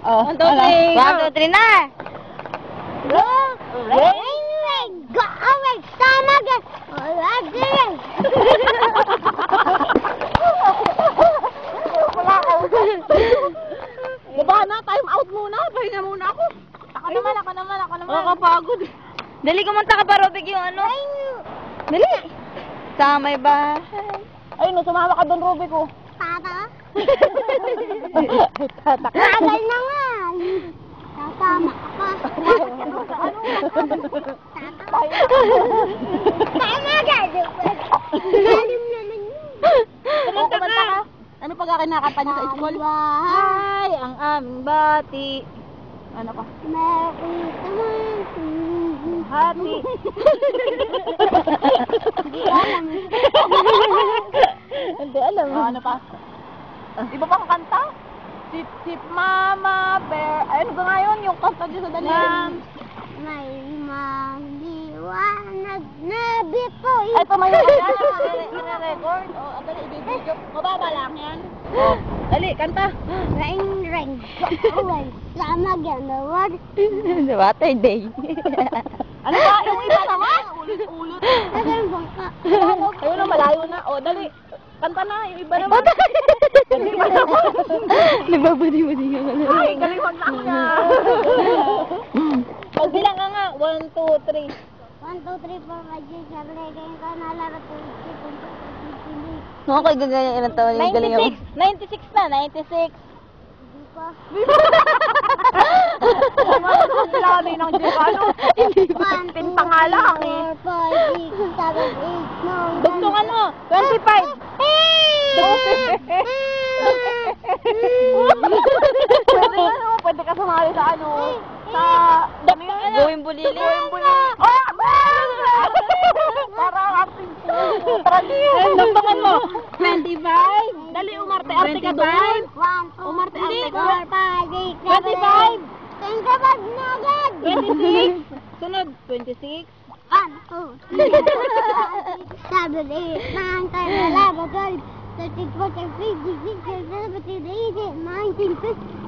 Oh, 1, 2, 3. 1, 2, 3 na! Go away, sama again. Baba na, time out muna. Pahinga muna ako. Ako naman. Nakakapagod. Dali, kumanta ka pa, Rubik, yung ano. Dali. Sa may bahay. Ay, no, sumama ka doon, Ruby ko. Tata? Tatak. Tagal na nga. Tatama ka pa. Tama agad. Lalim na lang yun. Kumanta ka. Ano pag kinakanta niyo sa school? Bahay, ang aming bati. Ano ka? Makita mo. Hati. Hindi alam. Hindi alam. Ano pa? Iba pa kanta? Sip Sip Mama Bear. Ay, ano ba nga yun? Yung kanta niyo sa dalim. May maliwanag na bito. Ay, tumayo ka na. Record. O, dali, i-video. Mababa lang yan. O, dali, kanta. Ring ring. Away. Sama again. The word. Saturday. Ano ba? Yung iba naman. Ulit-ulit. Tagal bangka. Ayun na, malayo na. O, dali. Kanta na. Yung iba naman. Yung iba naman. Nagbabadi-badi ka na. Ay, galing mag-lang niya. Pagbilang ka nga. 1, 2, 3. 1, 2, 3, 4, 5, 6, 7, 8, 9, 10, 11, 12, 13, 14, 15, 16, 17, 18, 19. Ako kay gagaya ilang taon yung galing ako. 96 na, 96. Hindi pa. Kailangan ng jeep. Ano? Pinta nga lang eh. 4, 5, 6, 7, 8, 9, 10. Dugtungan mo. 25. Pwede ano? Pwede ka sumali sa ano? Sa... Gawin bulili. Oh! Parang acting po. Dugtungan mo. 25. Dali, umarte-arte ka doon. 1, 2, Umarte 3, arte 4, ka. 5, 6, 7, 8. 25 na agad. 26. Sunod. 26. 1, 2, 3, 4, 5, 6, 7, 8, 9, 10, 11, 12, 13, 14, 15, 16, 17, 18, 19,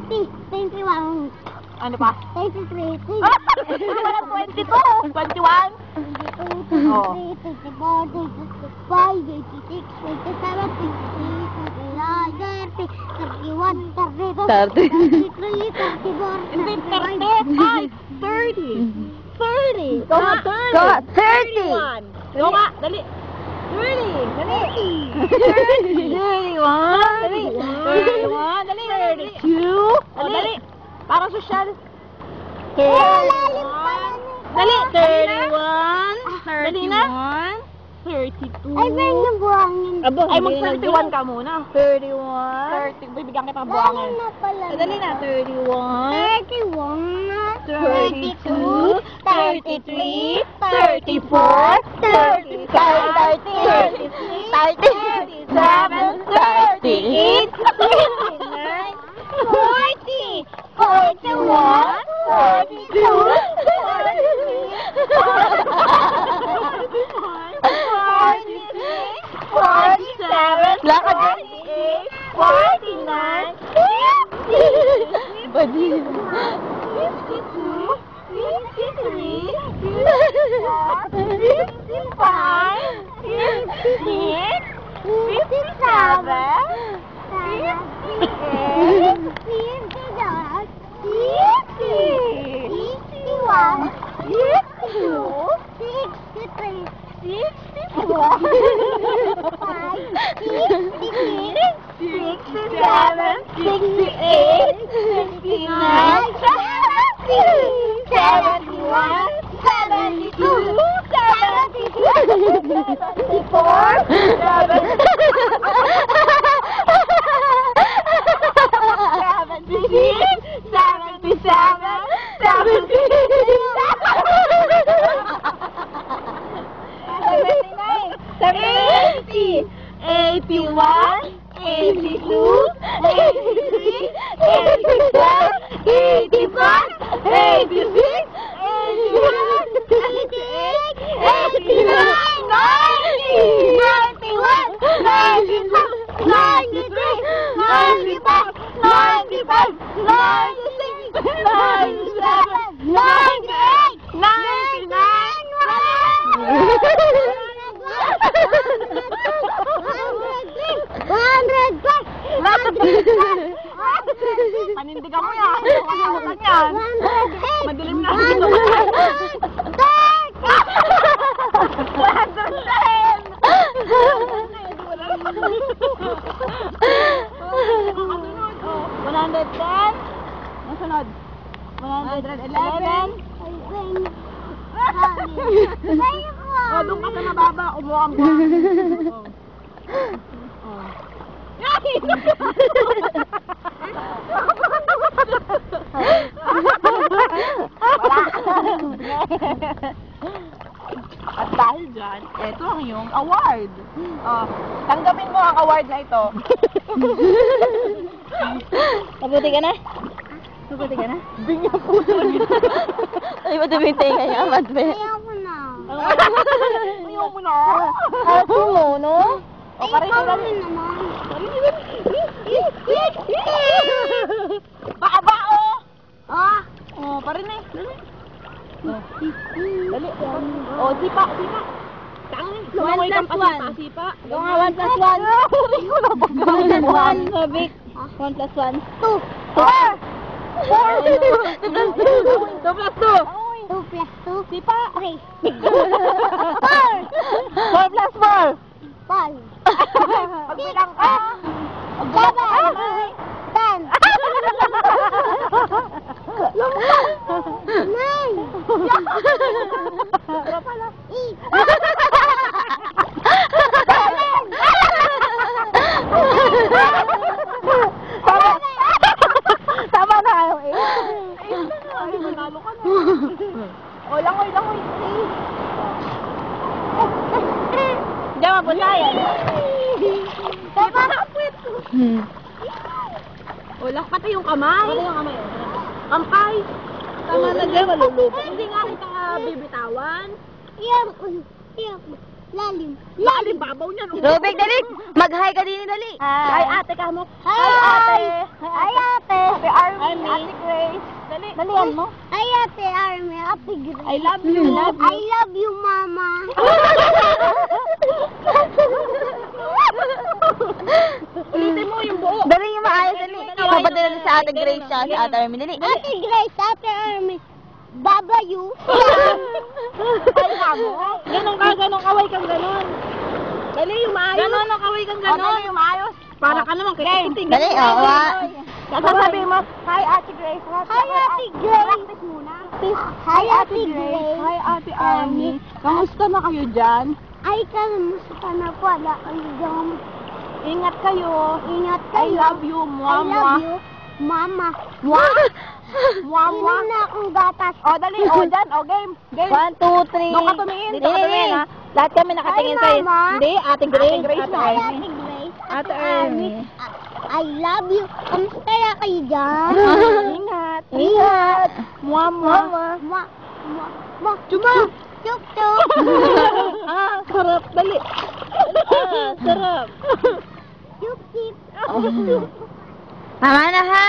20, 21, Ano pa? 23, 24, Walang 22. 21. 23, 24, 25, 26, 27, 28, 29, 30, 31, 32, 33, 34, Hindi, 35, 30. Ay, 30. 30. Ikaw nga, 30. Go, 30. 31. Ikaw nga, dali. 30. Dali. 31. Dali. 32. O, dali. Para social. lalim pala na. Dali. 31. 31. Dali na. 32. Ay, ben yung buhangin. Ay, mag-31 ka muna. 31. 30. Bibigyan kita ng Lalim buhangin. na pala. Dali na. 31. 31, 32, 33, 34, 35, 36, 37, 38, 39, 40, 41, 42, 43, 44, 45, 46, 47, Lakad din. 48, 49, 50, Badi. 52, 53, 54, 55, 56, 57, 81, 82, 83, 84, 85, 86, 87, 88, 89, 90, 91, 92, 93, 94, 95, 96, Panindigan mo yan. Ano yan? Madilim na dito. Nasunod. 111. O, doon ka sa mababa. Umuha mo. At dahil dyan, ito ang iyong award. Tanggapin mo ang award na ito. Mabuti ka na? Mabuti ka na? Binyang puso. Ay, madumi yung tenga niya, madumi. Ayaw ko na. Ayaw mo na. Ako mo, no? O, karino na rin. naman. Baka ba, oh! Ah. O, parin eh. Dali. O, sipa. Lumaway kang pasipa. Ikaw nga, 1 plus 1. Hindi ko na ba 1 plus 1, Vic. 1 plus 1. 2. 2 plus 2. 2 plus 2. Sipa. 3. 4 plus 4. 5. Pagbilang ka. 7. 10. 9. Tama na kayo, eh. Ay, manalo ka na. O, langoy. Diyan, mapunta yan. Sipa na kapwit. O, lang pati yung kamay. Kampay. Tama na dyan, malulubo. Hindi nga kita bibitawan. Lalim. Lalim babaw niyan. Rubik, dali. Mag-hi ka din, dali. Hi, ate ka mo. Hi, ate. Ate Army. Ate Grace. Dali. Dalian mo. Hi, ate Army. Ate Grace. I love you. I love you, Mama. Ulitin mo yung buo. Dali yung maayos, dali. Papadala sa ate Grace siya, sa ate Armin, dali. Ate Grace, ate Army. W. Ganun kaway kang ganun. Dali yung maayos. Ganun kaway kang ganun. Dali yung maayos. Para ka naman kikiting. Dali, oo. Sasabihin mo, hi Ate Grace. Hi, Ate Grace. Practice muna. Hi, Ate Grace. Hi Ate Army. Kamusta na kayo dyan? Ay, kamusta na po? Wala kayo dyan. Ingat kayo. Ingat I kayo. love you, I Mwa. love you, Mama. Mwa. Inom na akong gatas. O, dali. O, dyan. O, game. 1, 2, 3. Doon ka tumingin. Doon ka tumingin, ha? Lahat kami nakatingin Hi, sa'yo. Mama. Hindi, ate Grace. Ate Grace na. Hi, Armin. Ate Grace. Ate Army. I love you. Kamusta na kayo dyan? Ingat. Ingat. Mwa. Mwa. Chuma. Tuk tuk. Sarap. Dali. Sarap. Tuk tip. Tama na, ha?